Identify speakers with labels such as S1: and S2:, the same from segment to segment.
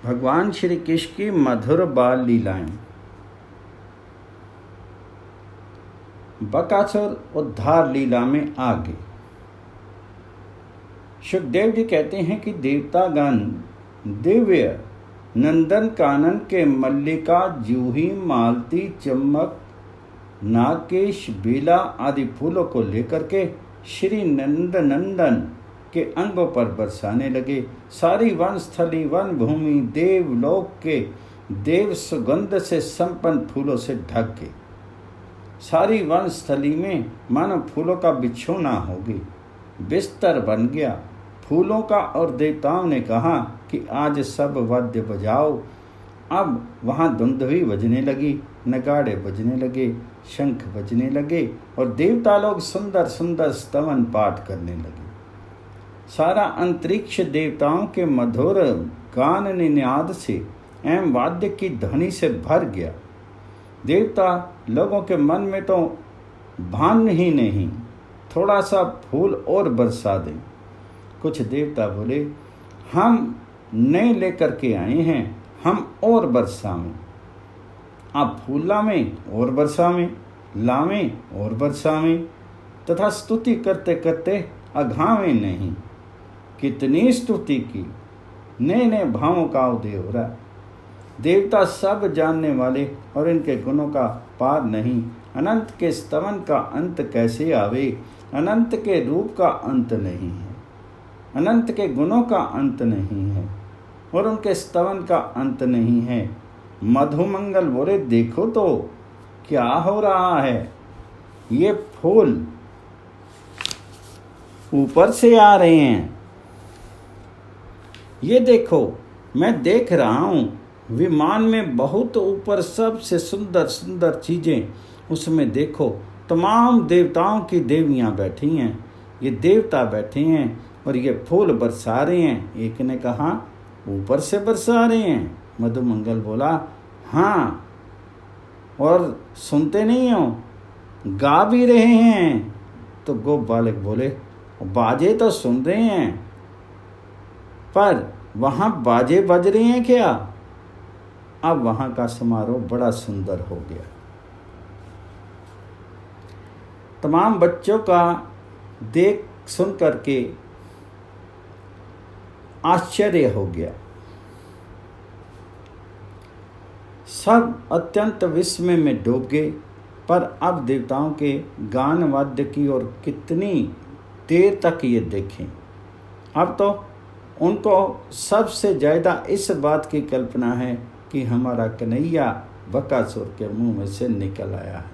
S1: भगवान श्री कृष्ण की मधुर बाल लीलाएं। बकासुर उद्धार लीला में आगे। सुखदेव जी कहते हैं कि देवतागण दिव्य नंदन कानन के मल्लिका, जूही, मालती, चम्मक, नागेश, बेला आदि फूलों को लेकर के श्री नंदन के अंगों पर बरसाने लगे। सारी वन स्थली, वन भूमि, देवलोक के देव सुगंध से संपन्न फूलों से ढक गई। सारी वन स्थली में मानो फूलों का बिछोना हो गई, बिस्तर बन गया फूलों का। और देवताओं ने कहा कि आज सब वाद्य बजाओ। अब वहाँ धुंधवी बजने लगी, नगाड़े बजने लगे, शंख बजने लगे और देवता लोग सुंदर सुंदर स्तवन पाठ करने लगे। सारा अंतरिक्ष देवताओं के मधुर गान निनाद से एवं वाद्य की ध्वनि से भर गया। देवता लोगों के मन में तो भान ही नहीं, थोड़ा सा फूल और बरसा दें। कुछ देवता बोले, हम नए लेकर के आए हैं, हम और बरसावें। आप फूल लावें और बरसावें, लावें और बरसावें, तथा स्तुति करते करते अघावें नहीं। कितनी स्तुति की, नए नए भावों का उदय हो रहा। देवता सब जानने वाले और इनके गुणों का पार नहीं। अनंत के स्तवन का अंत कैसे आवे? अनंत के रूप का अंत नहीं है, अनंत के गुणों का अंत नहीं है और उनके स्तवन का अंत नहीं है। मधुमंगल बोले, देखो तो क्या हो रहा है। ये फूल ऊपर से आ रहे हैं, ये देखो, मैं देख रहा हूँ विमान में बहुत ऊपर सबसे सुंदर सुंदर चीजें, उसमें देखो तमाम देवताओं की देवियां बैठी हैं, ये देवता बैठे हैं और ये फूल बरसा रहे हैं। एक ने कहा, ऊपर से बरसा रहे हैं? मधुमंगल बोला, हाँ, और सुनते नहीं हो, गा भी रहे हैं। तो गोप बालक बोले, बाजे तो सुन रहे हैं, पर वहाँ बाजे बज रहे हैं क्या? अब वहाँ का समारोह बड़ा सुंदर हो गया। तमाम बच्चों का देख सुन करके आश्चर्य हो गया। सब अत्यंत विस्मय में डूब गए। पर अब देवताओं के गान वाद्य की ओर कितनी देर तक ये देखें। अब तो उनको सबसे ज़्यादा इस बात की कल्पना है कि हमारा कन्हैया बकासुर के मुंह में से निकल आया है,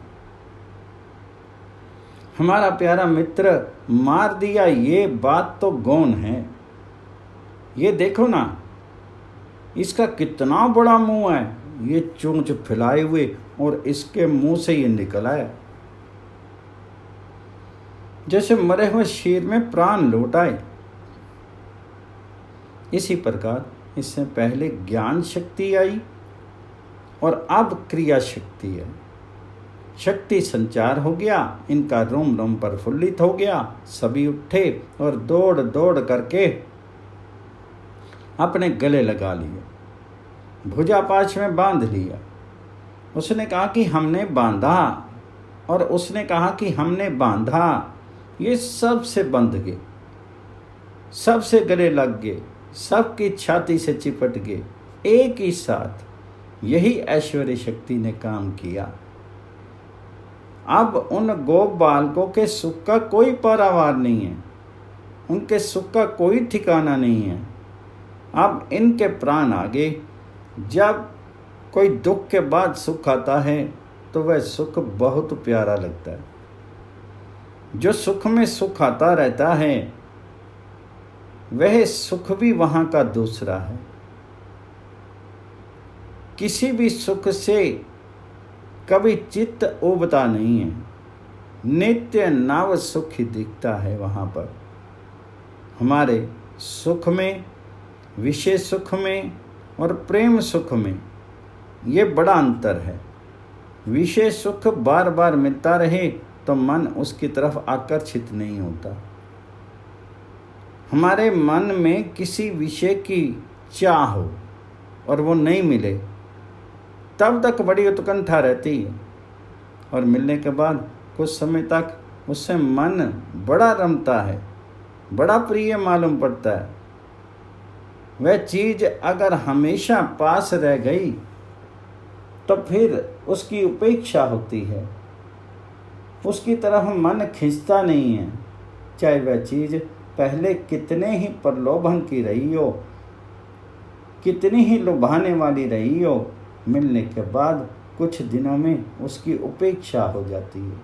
S1: हमारा प्यारा मित्र मार दिया। ये बात तो गौण है। ये देखो ना, इसका कितना बड़ा मुंह है, ये चोंच फैलाए हुए, और इसके मुंह से ये निकल आया। जैसे मरे हुए शेर में प्राण लौट आए। इसी प्रकार इससे पहले ज्ञान शक्ति आई और अब क्रिया शक्ति है। शक्ति संचार हो गया, इनका रोम रोम प्रफुल्लित हो गया। सभी उठे और दौड़ दौड़ करके अपने गले लगा लिए, भुजा पाश में बांध लिया। उसने कहा कि हमने बांधा, और उसने कहा कि हमने बांधा। ये सब से बंध गए, सबसे गले लग गए, सबकी छाती से चिपट गए एक ही साथ। यही ऐश्वर्य शक्ति ने काम किया। अब उन गोप बालकों के सुख का कोई पारावार नहीं है, उनके सुख का कोई ठिकाना नहीं है। अब इनके प्राण आ गए। जब कोई दुख के बाद सुख आता है तो वह सुख बहुत प्यारा लगता है। जो सुख में सुख आता रहता है वह सुख भी वहाँ का दूसरा है। किसी भी सुख से कभी चित्त उबता नहीं है, नित्य नव सुख ही दिखता है वहाँ पर। हमारे सुख में, विषय सुख में और प्रेम सुख में ये बड़ा अंतर है। विषय सुख बार बार मिलता रहे तो मन उसकी तरफ आकर्षित नहीं होता। हमारे मन में किसी विषय की चाह हो, और वो नहीं मिले तब तक बड़ी उत्कंठा रहती है, और मिलने के बाद कुछ समय तक उससे मन बड़ा रमता है, बड़ा प्रिय मालूम पड़ता है। वह चीज़ अगर हमेशा पास रह गई तो फिर उसकी उपेक्षा होती है, उसकी तरफ मन खिंचता नहीं है, चाहे वह चीज़ पहले कितने ही प्रलोभन की रही हो, कितनी ही लुभाने वाली रही हो, मिलने के बाद कुछ दिनों में उसकी उपेक्षा हो जाती है।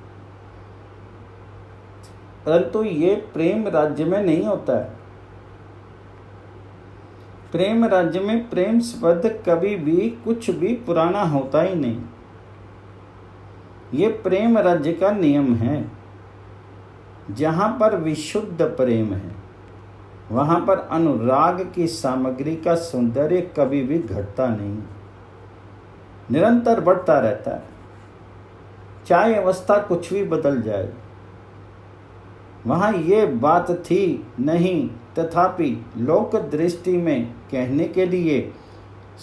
S1: परंतु ये प्रेम राज्य में नहीं होता है। प्रेम राज्य में प्रेम शब्द कभी भी कुछ भी पुराना होता ही नहीं। ये प्रेम राज्य का नियम है। जहाँ पर विशुद्ध प्रेम है वहाँ पर अनुराग की सामग्री का सौंदर्य कभी भी घटता नहीं, निरंतर बढ़ता रहता है, चाहे अवस्था कुछ भी बदल जाए। वहाँ ये बात थी नहीं, तथापि लोक दृष्टि में कहने के लिए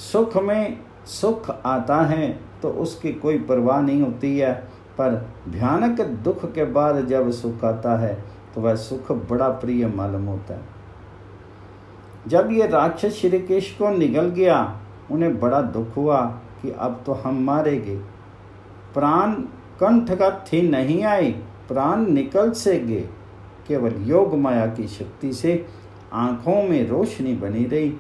S1: सुख में सुख आता है तो उसकी कोई परवाह नहीं होती है, पर भयानक दुख के बाद जब सुख आता है तो वह सुख बड़ा प्रिय मालूम होता है। जब ये राक्षस श्री कृष्ण को निगल गया, उन्हें बड़ा दुख हुआ कि अब तो हम मारे गए। प्राण कंठ का थी नहीं आई, प्राण निकल से गए। केवल योग माया की शक्ति से आँखों में रोशनी बनी रही।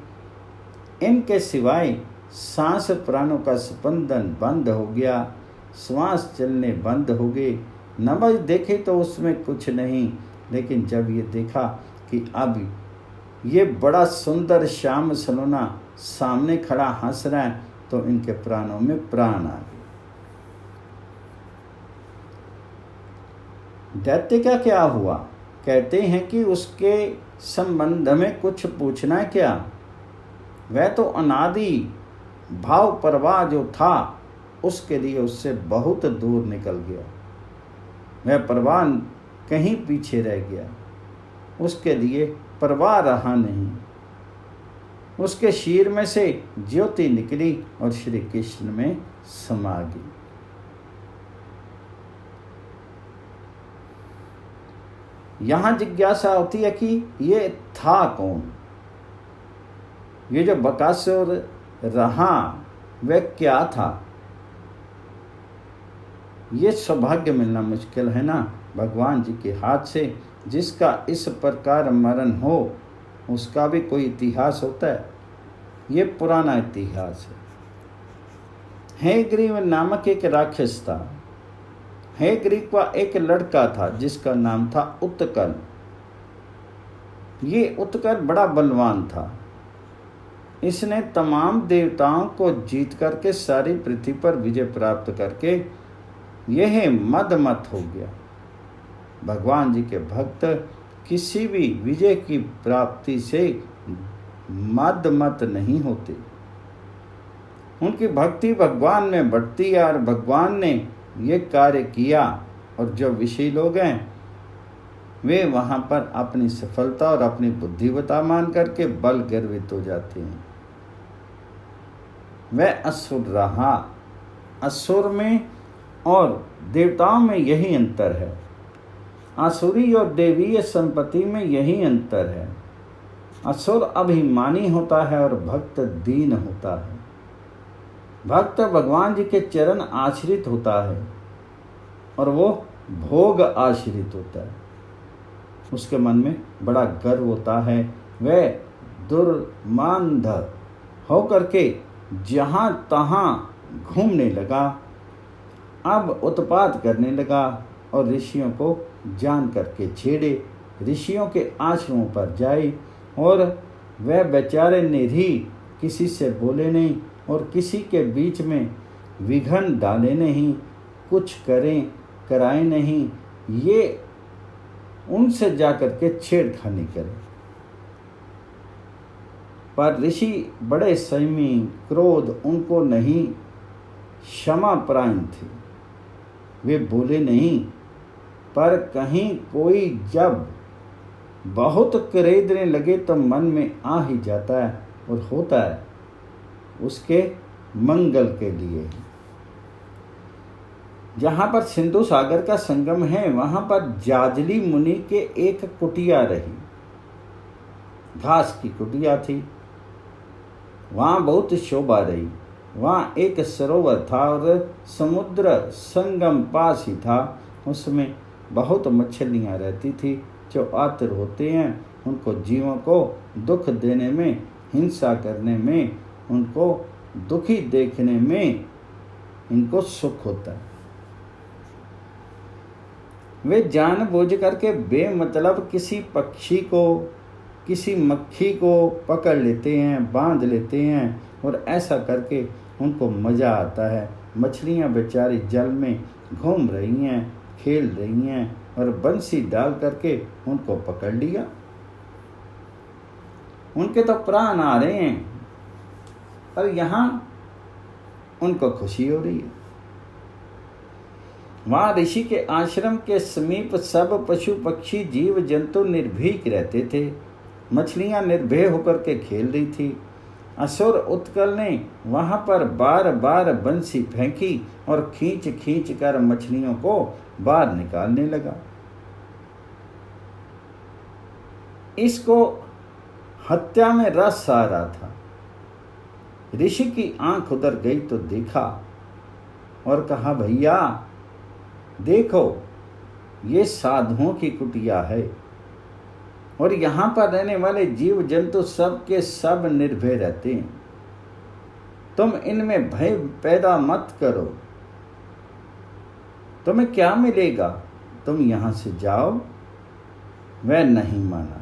S1: इनके सिवाय सांस प्राणों का स्पंदन बंद हो गया, श्वास चलने बंद हो गए। नबज देखे तो उसमें कुछ नहीं, लेकिन जब ये देखा कि अब ये बड़ा सुंदर श्याम सलोना सामने खड़ा हंस रहा है, तो इनके प्राणों में प्राण आ गए। दैत्य का क्या हुआ? कहते हैं कि उसके संबंध में कुछ पूछना है क्या? वह तो अनादि भाव प्रवाह जो था उसके लिए उससे बहुत दूर निकल गया। वह प्रवाह कहीं पीछे रह गया, उसके लिए प्रवाह रहा नहीं। उसके शीर में से ज्योति निकली और श्री कृष्ण में समा गई। यहाँ जिज्ञासा होती है कि ये था कौन? ये जो बकासुर रहा वह क्या था? ये सौभाग्य मिलना मुश्किल है ना भगवान जी के हाथ से। जिसका इस प्रकार मरण हो उसका भी कोई इतिहास होता है। ये पुराना इतिहास है। हेग्रीव नामक एक राक्षस था। हेग्रीव का एक लड़का था जिसका नाम था उत्कल। ये उत्कल बड़ा बलवान था। इसने तमाम देवताओं को जीत करके सारी पृथ्वी पर विजय प्राप्त करके यह मदमत हो गया। भगवान जी के भक्त किसी भी विजय की प्राप्ति से मदमत नहीं होते। उनकी भक्ति भगवान में बढ़ती है और भगवान ने ये कार्य किया, और जो विषयी लोग हैं वे वहाँ पर अपनी सफलता और अपनी बुद्धिमत्ता मान करके बल गर्वित हो जाते हैं। वह असुर रहा। असुर में और देवताओं में यही अंतर है। आसुरी और देवीय संपत्ति में यही अंतर है। असुर अभिमानी होता है और भक्त दीन होता है। भक्त भगवान जी के चरण आश्रित होता है और वो भोग आश्रित होता है। उसके मन में बड़ा गर्व होता है। वह दुर्मांध होकर के जहाँ तहाँ घूमने लगा, अब उत्पात करने लगा और ऋषियों को जान करके छेड़े, ऋषियों के आश्रमों पर जाए, और वह बेचारे निरीह किसी से बोले नहीं और किसी के बीच में विघन डाले नहीं, कुछ करें कराए नहीं, ये उनसे जाकर के छेड़खानी करें। पर ऋषि बड़े संयमी, क्रोध उनको नहीं, क्षमापरायण थे। वे बोले नहीं, पर कहीं कोई जब बहुत खरीदने लगे तो मन में आ ही जाता है और होता है। उसके मंगल के लिए है। जहाँ पर सिंधु सागर का संगम है वहाँ पर जाजली मुनि के एक कुटिया रही, घास की कुटिया थी। वहाँ बहुत शोभा रही। वहाँ एक सरोवर था और समुद्र संगम पास ही था। उसमें बहुत मछलियाँ रहती थी। जो आतुर होते हैं उनको जीवों को दुख देने में, हिंसा करने में, उनको दुखी देखने में इनको सुख होता है। वे जानबूझ करके बेमतलब किसी पक्षी को, किसी मक्खी को पकड़ लेते हैं, बांध लेते हैं और ऐसा करके उनको मज़ा आता है। मछलियाँ बेचारी जल में घूम रही हैं, खेल रही हैं और बंसी डाल करके उनको पकड़ लिया। उनके तो प्राण आ रहे हैं पर यहाँ उनको खुशी हो रही है। वहाँ ऋषि के आश्रम के समीप सब पशु पक्षी जीव जंतु निर्भीक रहते थे। मछलियाँ निर्भय होकर के खेल रही थी। असुर उत्कल ने वहाँ पर बार बार बंसी फेंकी और खींच खींच कर मछलियों को बाहर निकालने लगा। इसको हत्या में रस आ रहा था। ऋषि की आंख उधर गई तो देखा और कहा, भैया देखो, ये साधुओं की कुटिया है और यहाँ पर रहने वाले जीव जंतु सब के सब निर्भय रहते हैं। तुम इनमें भय पैदा मत करो। तुम्हें क्या मिलेगा, तुम यहाँ से जाओ। वह नहीं माना।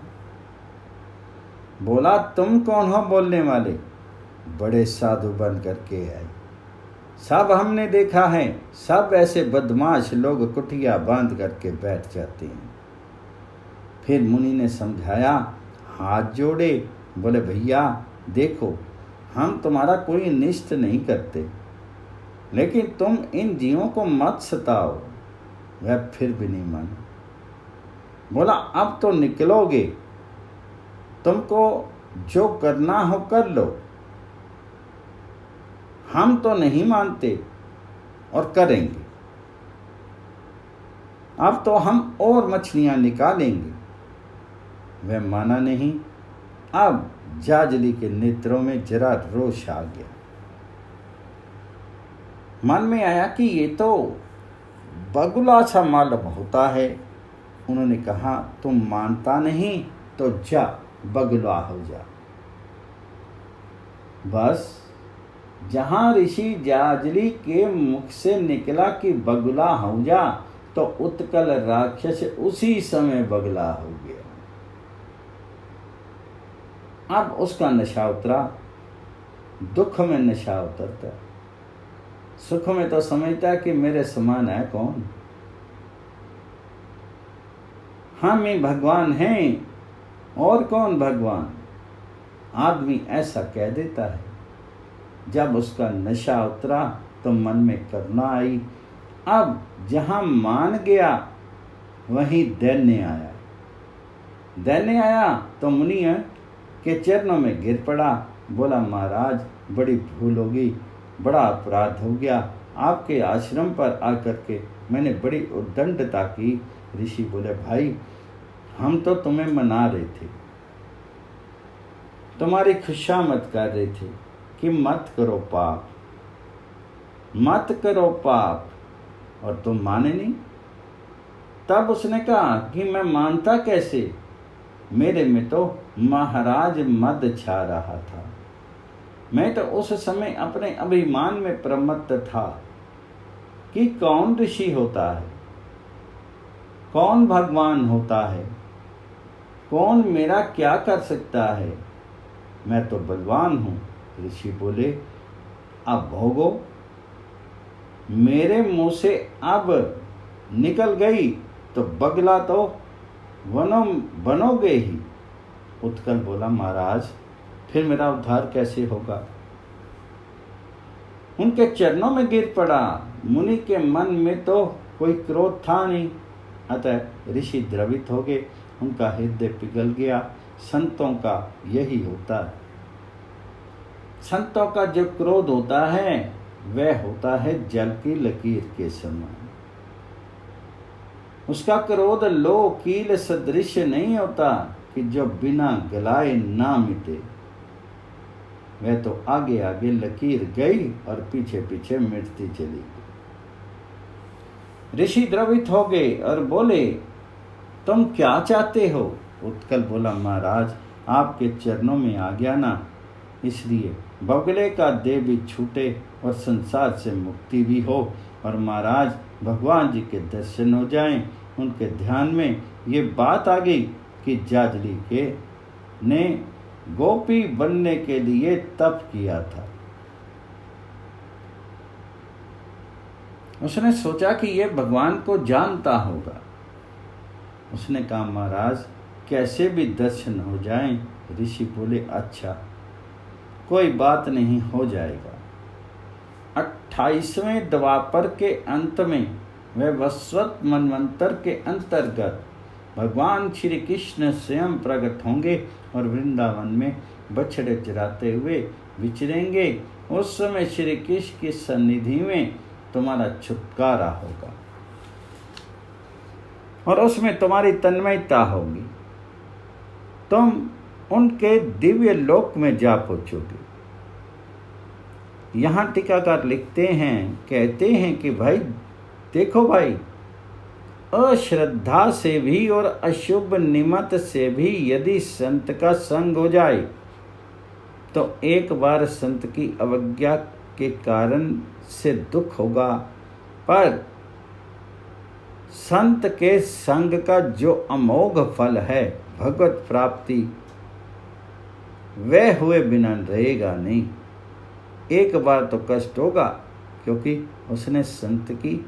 S1: बोला, तुम कौन हो बोलने वाले? बड़े साधु बन करके आए। सब हमने देखा है, सब ऐसे बदमाश लोग कुटिया बांध करके बैठ जाते हैं। फिर मुनि ने समझाया, हाथ जोड़े, बोले, भैया देखो, हम तुम्हारा कोई अनिष्ट नहीं करते, लेकिन तुम इन जीवों को मत सताओ। वह फिर भी नहीं माना। बोला, अब तो निकलोगे, तुमको जो करना हो कर लो। हम तो नहीं मानते और करेंगे। अब तो हम और मछलियां निकालेंगे। वह माना नहीं। अब जाजली के नेत्रों में जरा रोष आ गया। मन में आया कि ये तो बगुला सा मालूम होता है। उन्होंने कहा, तुम मानता नहीं तो जा, बगुला हो जा। बस जहां ऋषि जाजली के मुख से निकला कि बगुला हो जा, तो उत्कल राक्षस उसी समय बगुला हो गया। अब उसका नशा उतरा। दुख में नशा उतरता, सुख में तो समझता कि मेरे समान है कौन। हम ही भगवान हैं और कौन भगवान। आदमी ऐसा कह देता है। जब उसका नशा उतरा तो मन में करुणा आई। अब जहां मान गया वहीं दैन्य आया। दैन्य आया तो मुनि के चरणों में गिर पड़ा। बोला, महाराज बड़ी भूल होगी, बड़ा अपराध हो गया। आपके आश्रम पर आकर के मैंने बड़ी उद्दंडता की। ऋषि बोले, भाई हम तो तुम्हें मना रहे थे, तुम्हारी खुशामद कर रहे थे कि मत करो पाप, मत करो पाप, और तुम माने नहीं। तब उसने कहा कि मैं मानता कैसे, मेरे में तो महाराज मद छा रहा था। मैं तो उस समय अपने अभिमान में प्रमत्त था कि कौन ऋषि होता है, कौन भगवान होता है, कौन मेरा क्या कर सकता है। मैं तो बलवान हूँ। ऋषि बोले, अब भोगो, मेरे मुंह से अब निकल गई तो बगला तो बनोगे ही। उत्कल बोला, महाराज फिर मेरा उद्धार कैसे होगा। उनके चरणों में गिर पड़ा। मुनि के मन में तो कोई क्रोध था नहीं, अतः ऋषि द्रवित हो गए, उनका हृदय पिघल गया। संतों का यही होता है। संतों का जो क्रोध होता है वह होता है जल की लकीर के समान। उसका क्रोध लो कील सदृश नहीं होता कि जो बिना गलाए ना मिटे। वह तो आगे आगे लकीर गई और पीछे पीछे मिटती चली गई। ऋषि द्रवित हो गए और बोले, तुम क्या चाहते हो? उत्कल बोला, महाराज आपके चरणों में आ गया ना, इसलिए बगले का देह भी छूटे और संसार से मुक्ति भी हो, और महाराज भगवान जी के दर्शन हो जाएं। उनके ध्यान में ये बात आ गई कि जाजली के ने गोपी बनने के लिए तप किया था। उसने सोचा कि यह भगवान को जानता होगा। उसने कहा, महाराज कैसे भी दर्शन हो जाएं। ऋषि बोले, अच्छा कोई बात नहीं, हो जाएगा। 28वें द्वापर के अंत में वह वस्वत मनवंतर के अंतर्गत भगवान श्री कृष्ण स्वयं प्रकट होंगे और वृंदावन में बछड़े चराते हुए विचरेंगे। उस समय श्री कृष्ण की सन्निधि में तुम्हारा छुटकारा होगा और उसमें तुम्हारी तन्मयता होगी। तुम उनके दिव्य लोक में जा पहुंचोगे। यहाँ टीकाकार लिखते हैं, कहते हैं कि भाई देखो भाई, अश्रद्धा से भी और अशुभ निमित्त से भी यदि संत का संग हो जाए तो एक बार संत की अवज्ञा के कारण से दुख होगा, पर संत के संग का जो अमोघ फल है भगवत प्राप्ति, वह हुए बिना रहेगा नहीं। एक बार तो कष्ट होगा क्योंकि उसने संत की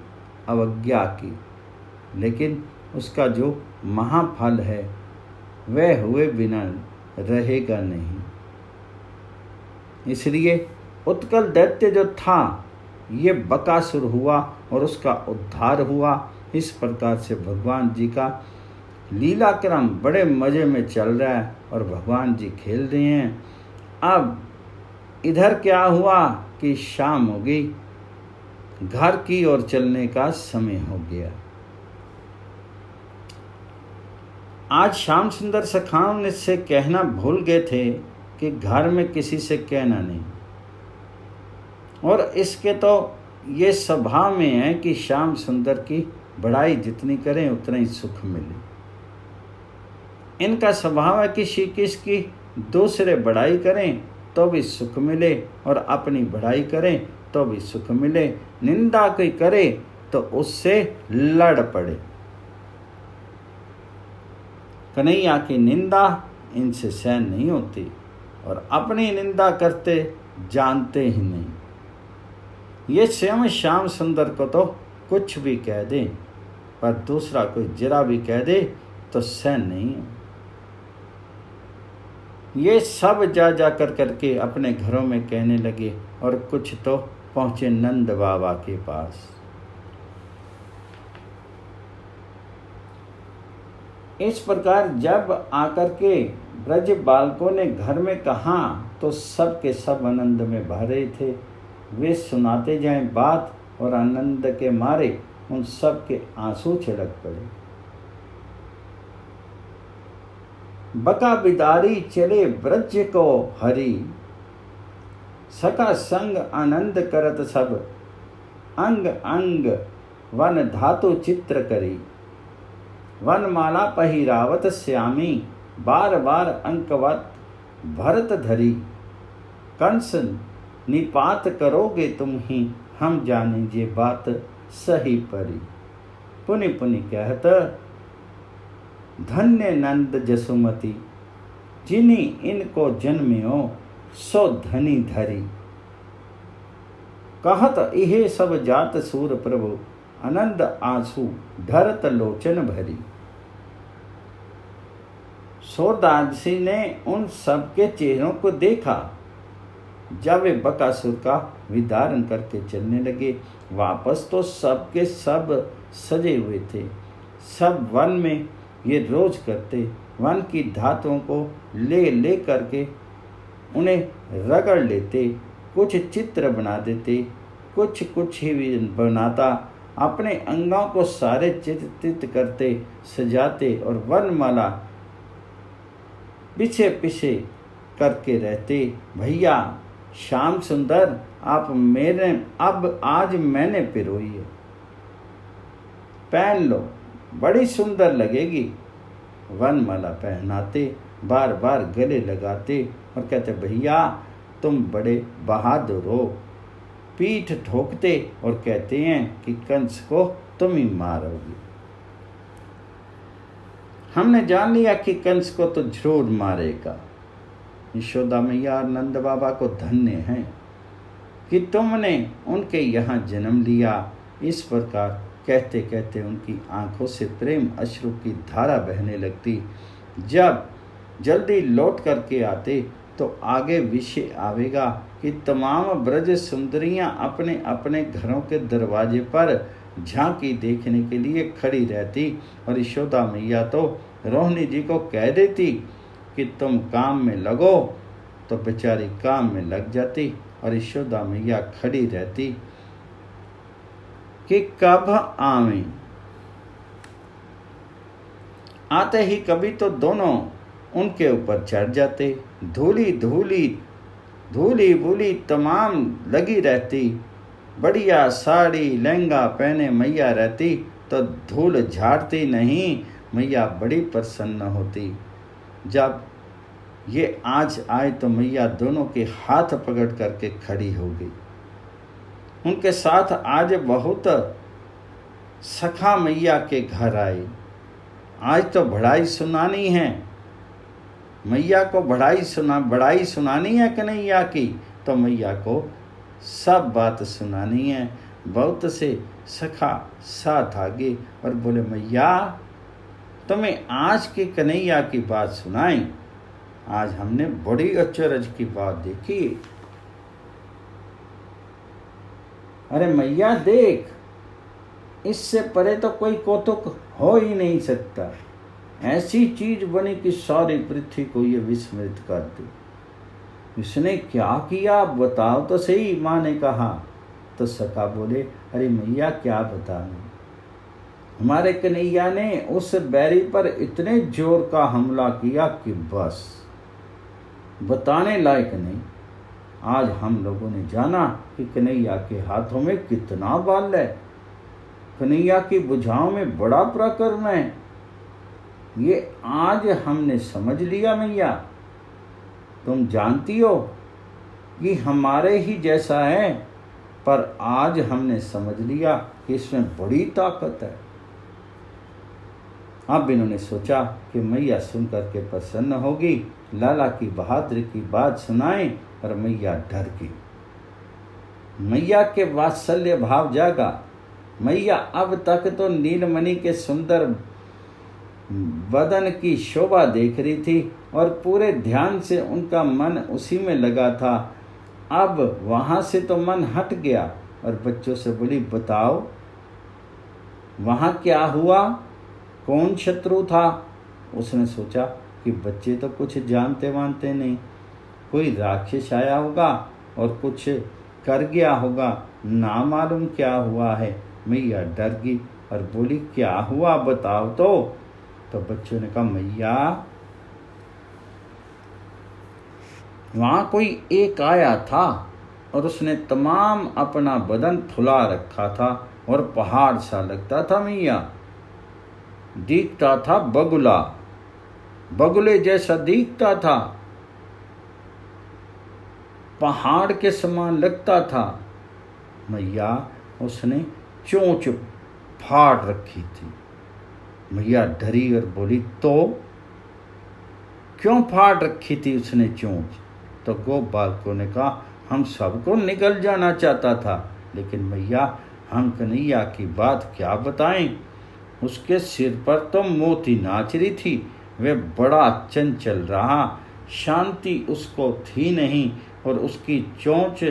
S1: अवज्ञा की, लेकिन उसका जो महाफल है वह हुए बिना रहेगा नहीं। इसलिए उत्कल दैत्य जो था ये बकासुर हुआ और उसका उद्धार हुआ। इस प्रकार से भगवान जी का लीला क्रम बड़े मजे में चल रहा है और भगवान जी खेल रहे हैं। अब इधर क्या हुआ कि शाम हो गई, घर की ओर चलने का समय हो गया। आज श्याम सुंदर सखाओं से कहना भूल गए थे कि घर में किसी से कहना नहीं, और इसके तो ये स्वभाव में है कि श्याम सुंदर की बड़ाई जितनी करें उतना ही सुख मिले। इनका स्वभाव है कि श्री कृष्ण की दूसरे बड़ाई करें तो भी सुख मिले और अपनी बड़ाई करें तो भी सुख मिले। निंदा कोई करे तो उससे लड़ पड़े। कन्हैया की निंदा इनसे सहन नहीं होती और अपनी निंदा करते जानते ही नहीं। ये स्वयं श्याम सुंदर को तो कुछ भी कह दे, पर दूसरा कोई जरा भी कह दे तो सहन नहीं। ये सब जा करके अपने घरों में कहने लगे और कुछ तो पहुंचे नंद बाबा के पास। इस प्रकार जब आकर के ब्रज बालकों ने घर में कहा तो सब के सब आनंद में भरे थे। वे सुनाते जाएं बात और आनंद के मारे उन सब के आंसू छिड़क पड़े। बका बिदारी चले ब्रज को हरि, सका संग आनंद करत सब, अंग अंग वन धातु चित्र करी, वन माला पहिरावत श्यामी, बार बार अंकवत भरत धरी, कंस निपात करोगे तुम ही, हम जाने जे बात सही परी। पुनि पुनि कहत धन्य नंद जसुमती, जिन्हीं इनको जन्म्यो सो धनी धरी, कहत इहे सब जात सूर प्रभु, आनंद आंसू ढरत लोचन भरी। सोदासी ने उन सबके चेहरों को देखा जब वे बकासुर का विदारण करके चलने लगे। वापस तो सब के सब सजे हुए थे। सब वन में ये रोज करते, वन की धातुओं को ले करके उन्हें रगड़ लेते, कुछ चित्र बना देते, कुछ कुछ ही बनाता, अपने अंगों को सारे चित्रित करते, सजाते और वनमाला पीछे पीछे करके रहते। भैया श्याम सुंदर, आप मेरे अब आज मैंने पिरोई है, पहन लो, बड़ी सुंदर लगेगी। वनमाला पहनाते, बार बार गले लगाते और कहते भैया तुम बड़े बहादुर हो। पीठ ठोकते और कहते हैं कि कंस को तुम ही मारोगे। हमने जान लिया कि कंस को तो जरूर मारेगा। यशोदा मैया और नंद बाबा को धन्य है कि तुमने उनके यहाँ जन्म लिया। इस प्रकार कहते कहते उनकी आंखों से प्रेम अश्रु की धारा बहने लगती। जब जल्दी लौट करके आते तो आगे विषय आवेगा कि तमाम ब्रज सुंदरियां अपने अपने घरों के दरवाजे पर झांकी देखने के लिए खड़ी रहती और यशोदा मैया तो रोहिणी जी को कह देती कि तुम काम में लगो, तो बेचारी काम में लग जाती और यशोदा मैया खड़ी रहती कि कब आवे। आते ही कभी तो दोनों उनके ऊपर चढ़ जाते। धूली धूली धूली भूली तमाम लगी रहती। बढ़िया साड़ी लहंगा पहने मैया रहती तो धूल झाड़ती नहीं, मैया बड़ी प्रसन्न होती। जब ये आज आए तो मैया दोनों के हाथ पकड़ करके खड़ी हो गई। उनके साथ आज बहुत सखा मैया के घर आए। आज तो बढ़ाई सुनानी है, मैया को बढ़ाई सुनानी है कन्हैया की, तो मैया को सब बात सुनानी है। बहुत से सखा साथ आगे और बोले मैया तुम्हें आज की कन्हैया की बात सुनाएं। आज हमने बड़ी अचरज की बात देखी। अरे मैया देख, इससे परे तो कोई कौतुक हो ही नहीं सकता। ऐसी चीज बनी कि सारी पृथ्वी को ये विस्मृत कर दी। इसने क्या किया बताओ तो सही, माँ ने कहा। तो सखा बोले अरे मैया क्या बताऊं, हमारे कन्हैया ने उस बैरी पर इतने जोर का हमला किया कि बस बताने लायक नहीं। आज हम लोगों ने जाना कि कन्हैया के हाथों में कितना बल है, कन्हैया की भुजाओं में बड़ा पराक्रम है। ये आज हमने समझ लिया मैया, तुम जानती हो कि हमारे ही जैसा है, पर आज हमने समझ लिया कि इसमें बड़ी ताकत है। अब इन्होंने सोचा कि मैया सुनकर के प्रसन्न होगी, लाला की बहादुरी की बात सुनाएं, और मैया डर गई। मैया के वात्सल्य भाव जागा। मैया अब तक तो नीलमणि के सुंदर बदन की शोभा देख रही थी और पूरे ध्यान से उनका मन उसी में लगा था। अब वहां से तो मन हट गया और बच्चों से बोली बताओ वहां क्या हुआ, कौन शत्रु था। उसने सोचा कि बच्चे तो कुछ जानते वानते नहीं, कोई राक्षस आया होगा और कुछ कर गया होगा, ना मालूम क्या हुआ है। मैया डर गई और बोली क्या हुआ बताओ तो बच्चों ने कहा मैया वहां कोई एक आया था और उसने तमाम अपना बदन फुला रखा था और पहाड़ सा लगता था मैया, दिखता था बगुला, बगुले जैसा दिखता था, पहाड़ के समान लगता था मैया। उसने चोंच फाड़ रखी थी। मैया डरी और बोली तो क्यों फाड़ रखी थी उसने चोंच। तो गोप बालकों ने कहा हम सबको निगल जाना चाहता था, लेकिन मैया हम कन्हैया की बात क्या बताएं। उसके सिर पर तो मोती नाच रही थी, वह बड़ा चंचल रहा, शांति उसको थी नहीं और उसकी चोंच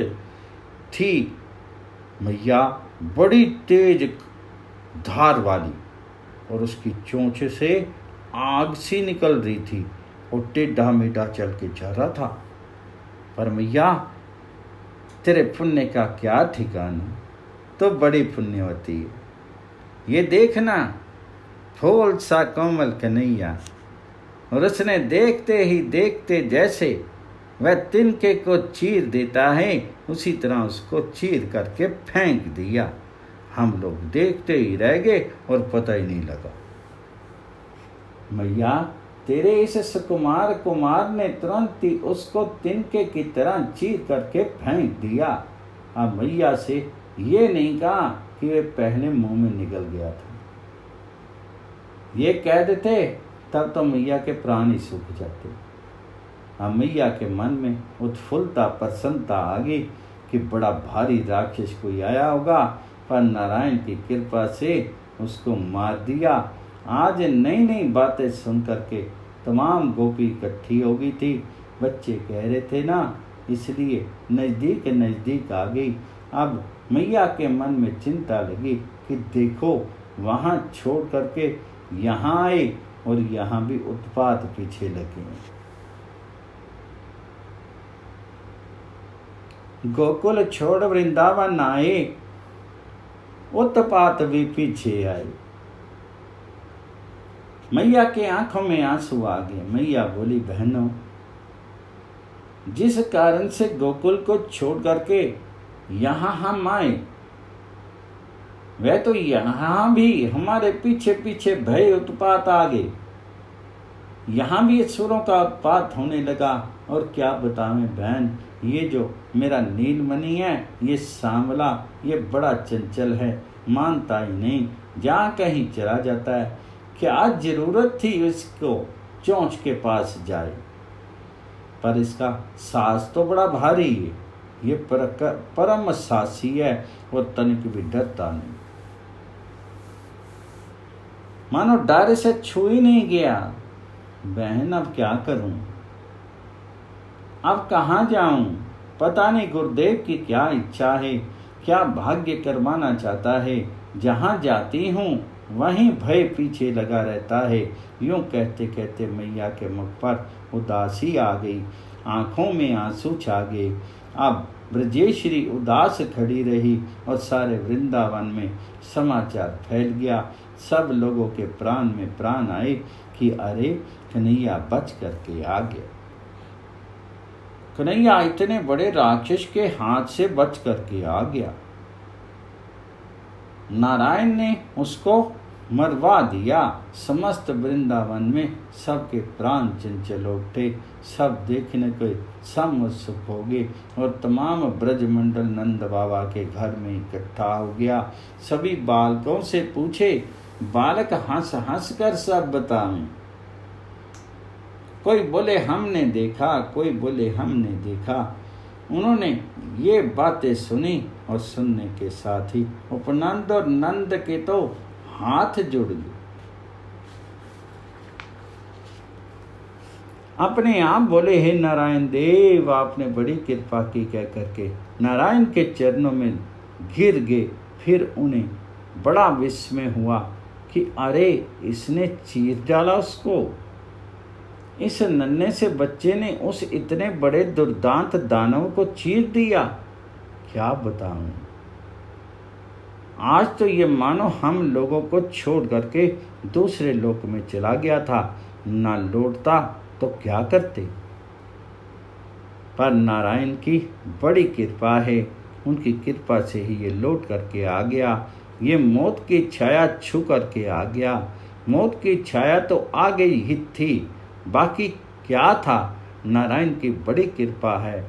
S1: थी मैया बड़ी तेज धार वाली और उसकी चोंच से आग सी निकल रही थी और टेढ़ा मेढ़ा चल के जा रहा था। पर मैया तेरे पुण्य का क्या ठिकाना, तो बड़ी पुण्यवती है। ये देखना फूल सा कोमल कन्हैया, और उसने देखते ही देखते जैसे वह तिनके को चीर देता है, उसी तरह उसको चीर करके फेंक दिया। हम लोग देखते ही रह गए और पता ही नहीं लगा। मैया तेरे इस सुकुमार कुमार ने तुरंत ही उसको तिनके की तरह चीर करके फेंक दिया। अब मैया से ये नहीं कहा कि वे पहले मुंह में निकल गया था। ये कह देते तब तो मैया के प्राण ही सूख जाते। अब मैया के मन में उत्फुल्लता प्रसन्नता आ गई कि बड़ा भारी राक्षस कोई आया होगा, पर नारायण की कृपा से उसको मार दिया। आज नई नई बातें सुन करके तमाम गोपी इकट्ठी हो गई थी। बच्चे कह रहे थे ना, इसलिए नज़दीक नज़दीक आ गई। अब मैया के मन में चिंता लगी कि देखो वहाँ छोड़ करके यहाँ आए और यहाँ भी उत्पात पीछे लगे। गोकुल छोड़ वृंदावन आए, उत्पात भी पीछे आए। मैया के आंखों में आंसू आ गए। मैया बोली, बहनों जिस कारण से गोकुल को छोड़ करके यहाँ हम आए, वह तो यहाँ भी हमारे पीछे पीछे भय उत्पात आ गए। यहाँ भी असुरों का उत्पात होने लगा। और क्या बतावें बहन, ये जो मेरा नीलमणि है, ये सांवला, ये बड़ा चंचल है, मानता ही नहीं, जहाँ कहीं चला जाता है। क्या जरूरत थी इसको चोंच के पास जाए, पर इसका सास तो बड़ा भारी है। ये परम सासी है और तनिक भी डरता नहीं, मानो डर से छू ही नहीं गया। बहन अब क्या करूं, अब कहाँ जाऊं, पता नहीं गुरुदेव की क्या इच्छा है, क्या भाग्य करवाना चाहता है। जहाँ जाती हूँ वहीं भय पीछे लगा रहता है। यूं कहते कहते मैया के मुख पर उदासी आ गई, आंखों में आंसू छा गए। अब ब्रजेश्वरी उदास खड़ी रही और सारे वृंदावन में समाचार फैल गया। सब लोगों के प्राण में प्राण आए कि अरे कन्हैया बच करके आ गया। कन्हैया इतने बड़े राक्षस के हाथ से बच करके आ गया। नारायण ने उसको मरवा दिया। समस्त वृंदावन में सबके प्राण चंचल उठे। सब देखने को सब उत्सुक हो गए और तमाम ब्रजमंडल नंद बाबा के घर में इकट्ठा हो गया। सभी बालकों से पूछे, बालक हंस हंस कर सब बताएं। कोई बोले हमने देखा, कोई बोले हमने देखा। उन्होंने ये बातें सुनी और सुनने के साथ ही उपनंद और नंद के तो हाथ जुड़ गए। अपने आप बोले, हे नारायण देव, आपने बड़ी कृपा की कह करके नारायण के चरणों में गिर गए। फिर उन्हें बड़ा विस्मय हुआ कि अरे इसने चीर डाला उसको। इस नन्हे से बच्चे ने उस इतने बड़े दुर्दांत दानव को चीर दिया। क्या बताऊं, आज तो ये मानो हम लोगों को छोड़ करके दूसरे लोक में चला गया था। ना लौटता तो क्या करते, पर नारायण की बड़ी कृपा है। उनकी कृपा से ही ये लौट करके आ गया। ये मौत की छाया छू करके आ गया। मौत की छाया तो आ गई ही थी, बाकी क्या था। नारायण की बड़ी कृपा है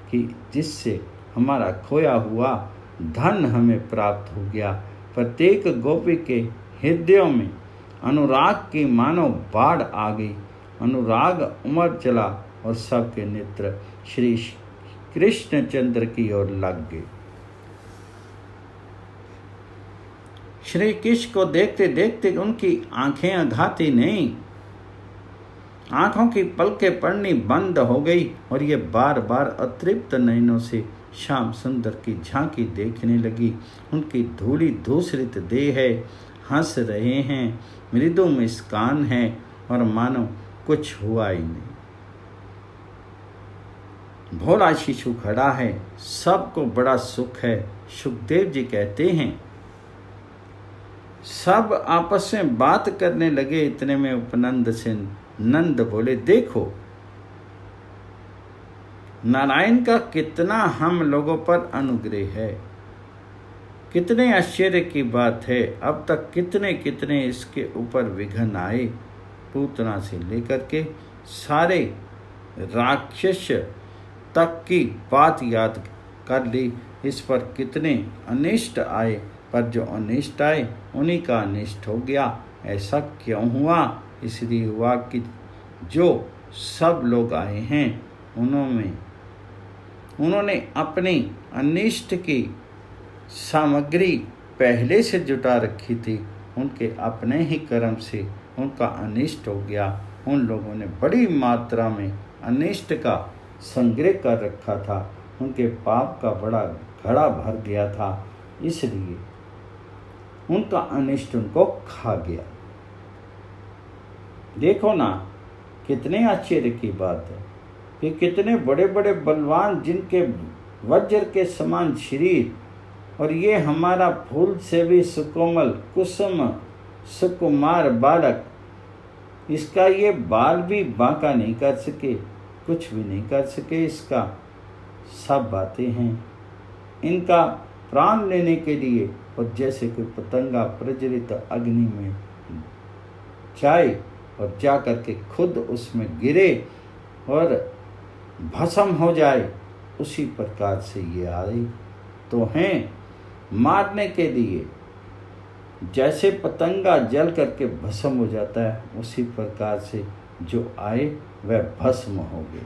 S1: कि जिससे हमारा खोया हुआ धन हमें प्राप्त हो गया। प्रत्येक गोपी के हृदयों में अनुराग की मानो बाढ़ आ गई। अनुराग उमड़ चला और सबके नेत्र श्री कृष्णचंद्र की ओर लग गए। श्री कृष्ण को देखते देखते उनकी आंखें अघाती नहीं, आंखों की पलकें पड़नी बंद हो गई और ये बार बार अतृप्त नयनों से श्याम सुंदर की झांकी देखने लगी। उनकी धूली धूसरित देह है, हंस रहे हैं, मृदु मुस्कान है और मानो कुछ हुआ ही नहीं। भोला शिशु खड़ा है, सबको बड़ा सुख है। सुखदेव जी कहते हैं, सब आपस में बात करने लगे। इतने में उपनंद से नंद बोले, देखो नारायण का कितना हम लोगों पर अनुग्रह है, कितने आश्चर्य की बात है। अब तक कितने कितने इसके ऊपर विघ्न आए। पूतना से लेकर के सारे राक्षस तक की बात याद कर ली। इस पर कितने अनिष्ट आए, पर जो अनिष्ट आए उन्हीं का अनिष्ट हो गया। ऐसा क्यों हुआ? इसलिए हुआ कि जो सब लोग आए हैं उन्होंने अपनी अनिष्ट की सामग्री पहले से जुटा रखी थी। उनके अपने ही कर्म से उनका अनिष्ट हो गया। उन लोगों ने बड़ी मात्रा में अनिष्ट का संग्रह कर रखा था। उनके पाप का बड़ा घड़ा भर गया था, इसलिए उनका अनिष्ट उनको खा गया। देखो ना, कितने आश्चर्य की बात है कि कितने बड़े बड़े बलवान, जिनके वज्र के समान शरीर, और ये हमारा फूल से भी सुकोमल कुसुम सुकुमार बालक, इसका ये बाल भी बांका नहीं कर सके, कुछ भी नहीं कर सके। इसका सब बातें हैं इनका प्राण लेने के लिए। और जैसे कोई पतंगा प्रज्वलित अग्नि में जाए और जा कर के खुद उसमें गिरे और भस्म हो जाए, उसी प्रकार से ये आए तो हैं मारने के लिए। जैसे पतंगा जल करके भस्म हो जाता है, उसी प्रकार से जो आए वह भस्म हो गए।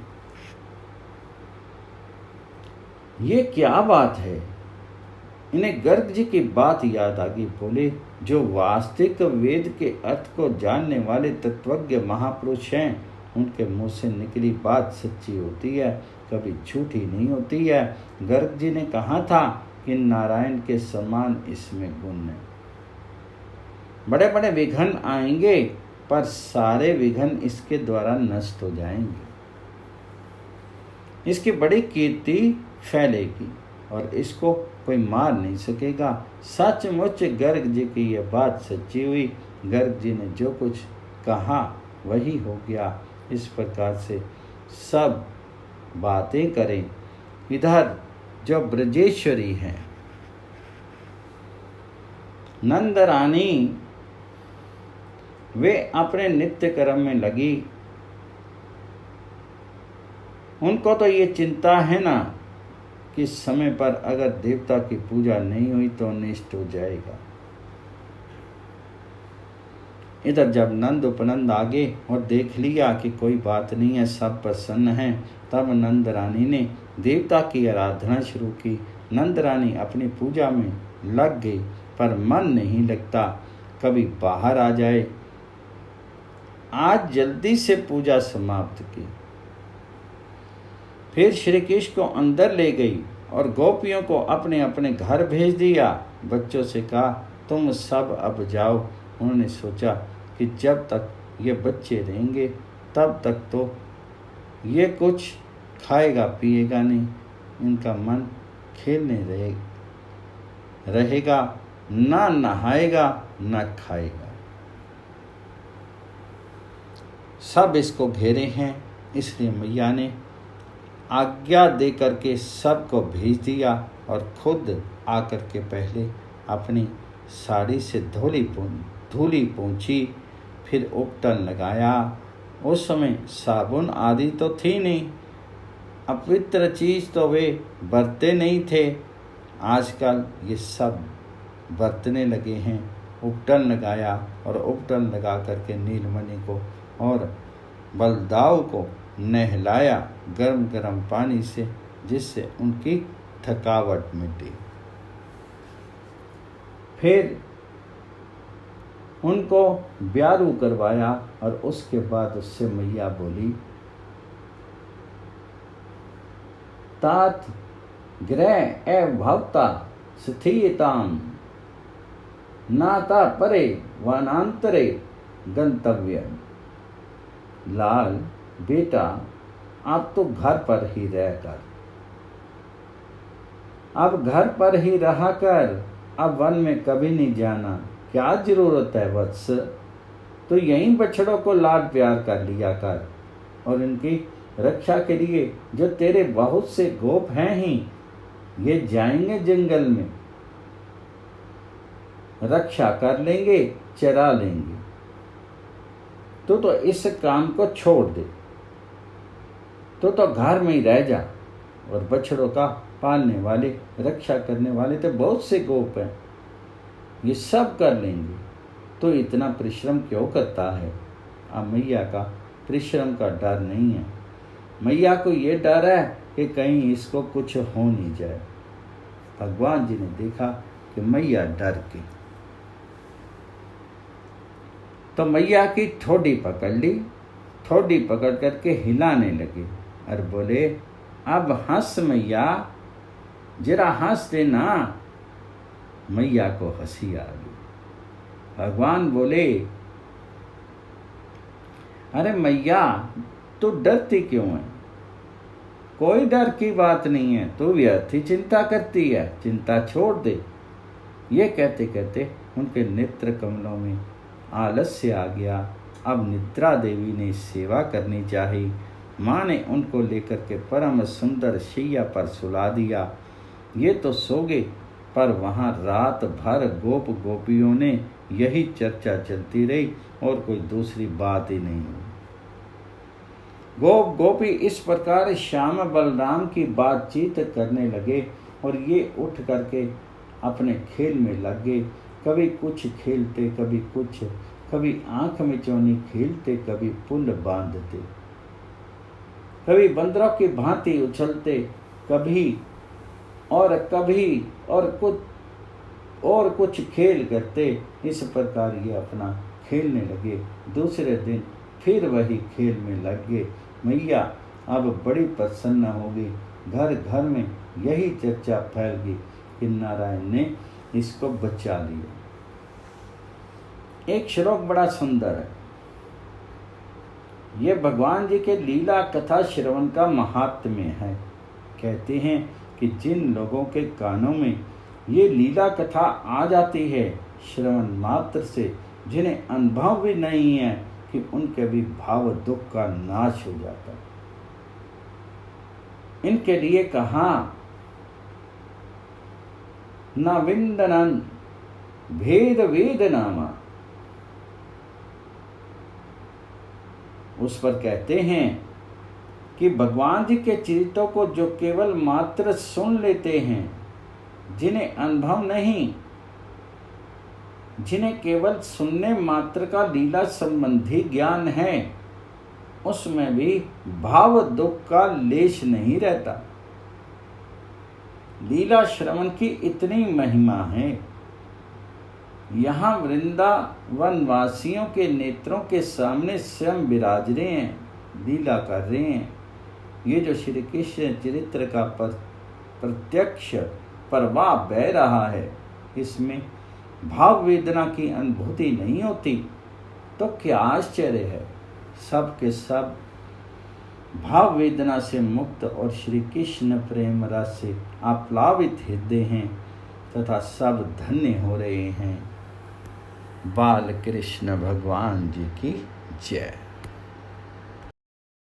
S1: ये क्या बात है? इन्हें गर्ग जी की बात याद आ गई। बोले, जो वास्तविक वेद के अर्थ को जानने वाले तत्वज्ञ महापुरुष हैं, उनके मुंह से निकली बात सच्ची होती है, कभी झूठी नहीं होती है। गर्ग जी ने कहा था कि नारायण के समान इसमें गुण है। बड़े बड़े विघ्न आएंगे, पर सारे विघ्न इसके द्वारा नष्ट हो जाएंगे। इसकी बड़ी कीर्ति फैलेगी और इसको कोई मार नहीं सकेगा। सचमुच गर्ग जी की यह बात सच्ची हुई। गर्ग जी ने जो कुछ कहा वही हो गया। इस प्रकार से सब बातें करें। इधर जो ब्रजेश्वरी हैं, नंद रानी, वे अपने नित्य कर्म में लगी। उनको तो ये चिंता है ना कि समय पर अगर देवता की पूजा नहीं हुई तो अनिष्ट हो जाएगा। इधर जब नंद उपनंद आगे और देख लिया कि कोई बात नहीं है, सब प्रसन्न हैं, तब नंद रानी ने देवता की आराधना शुरू की। नंद रानी अपनी पूजा में लग गई, पर मन नहीं लगता, कभी बाहर आ जाए। आज जल्दी से पूजा समाप्त की। फिर श्री कृष्ण को अंदर ले गई और गोपियों को अपने अपने घर भेज दिया। बच्चों से कहा, तुम सब अब जाओ। उन्होंने सोचा कि जब तक ये बच्चे रहेंगे तब तक तो ये कुछ खाएगा पिएगा नहीं, इनका मन खेलने रहेगा, ना नहाएगा ना खाएगा। सब इसको घेरे हैं, इसलिए मैया ने आज्ञा दे करके सबको भेज दिया और खुद आकर के पहले अपनी साड़ी से धूली पोंछी, फिर उपटन लगाया। उस समय साबुन आदि तो थी नहीं, अपवित्र चीज़ तो वे बरते नहीं थे। आजकल ये सब बरतने लगे हैं। उपटन लगाया और उपटन लगा करके नीलमणि को और बलदाऊ को नहलाया गर्म गर्म पानी से, जिससे उनकी थकावट मिटी। फिर उनको ब्यारू करवाया और उसके बाद उससे मैया बोली, तात गृह एव भवता स्थियताम नाता परे वनांतरे गंतव्य। लाल बेटा, अब तो घर पर ही रहकर, अब घर पर ही रहा कर, अब वन में कभी नहीं जाना, क्या जरूरत है वत्स। तो यहीं बछड़ों को लाड प्यार कर लिया कर, और इनकी रक्षा के लिए जो तेरे बहुत से गोप हैं ही, ये जाएंगे जंगल में, रक्षा कर लेंगे, चरा लेंगे। तो इस काम को छोड़ दे, तो घर में ही रह जा। और बछड़ों का पालने वाले, रक्षा करने वाले तो बहुत से गोप हैं, ये सब कर लेंगे, तो इतना परिश्रम क्यों करता है। अब मैया का परिश्रम का डर नहीं है, मैया को ये डर है कि कहीं इसको कुछ हो नहीं जाए। भगवान जी ने देखा कि मैया डर के, तो मैया की ठोडी पकड़ ली, ठोडी पकड़ करके हिलाने लगे और बोले, अब हंस मैया, जरा हंस देना। मैया को हंसी आ गई। भगवान बोले, अरे मैया तू डरती क्यों है, कोई डर की बात नहीं है, तू व्यर्थ ही चिंता करती है, चिंता छोड़ दे। ये कहते कहते उनके नेत्र कमलों में आलस्य आ गया। अब निद्रा देवी ने सेवा करनी चाहिए। माँ ने उनको लेकर के परम सुंदर शैया पर सुला दिया। ये तो सो गए, पर वहाँ रात भर गोप गोपियों ने यही चर्चा चलती रही और कोई दूसरी बात ही नहीं हुई। गोप गोपी इस प्रकार श्याम बलराम की बातचीत करने लगे और ये उठ करके अपने खेल में लग गए। कभी कुछ खेलते, कभी कुछ, कभी आंख में चौनी खेलते, कभी पुल बांधते, कभी बंदरों की भांति उछलते, कभी और कुछ खेल करते। इस प्रकार ये अपना खेलने लगे। दूसरे दिन फिर वही खेल में लग गए। मैया अब बड़ी प्रसन्न हो गई। घर घर में यही चर्चा फैल गई कि नारायण ने इसको बचा लिया। एक श्लोक बड़ा सुंदर है। ये भगवान जी के लीला कथा श्रवण का महात्म्य है। कहते हैं कि जिन लोगों के कानों में ये लीला कथा आ जाती है श्रवण मात्र से, जिन्हें अनुभव भी नहीं है, कि उनके भी भाव दुख का नाश हो जाता है। इनके लिए कहा, न विंदनन भेद वेद नामा। उस पर कहते हैं कि भगवान जी के चरित्रों को जो केवल मात्र सुन लेते हैं, जिन्हें अनुभव नहीं, जिन्हें केवल सुनने मात्र का लीला संबंधी ज्ञान है, उसमें भी भाव दुख का लेश नहीं रहता। लीला श्रवण की इतनी महिमा है। यहाँ वृंदावन वासियों के नेत्रों के सामने स्वयं विराज रहे हैं, लीला कर रहे हैं। ये जो श्री कृष्ण चरित्र का प्रत्यक्ष प्रवाह बह रहा है, इसमें भाव वेदना की अनुभूति नहीं होती, तो क्या आश्चर्य है। सब के सब भाव वेदना से मुक्त और श्री कृष्ण प्रेम रस से आप्लावित हृदय हैं तथा सब धन्य हो रहे हैं। बाल कृष्ण भगवान जी की जय।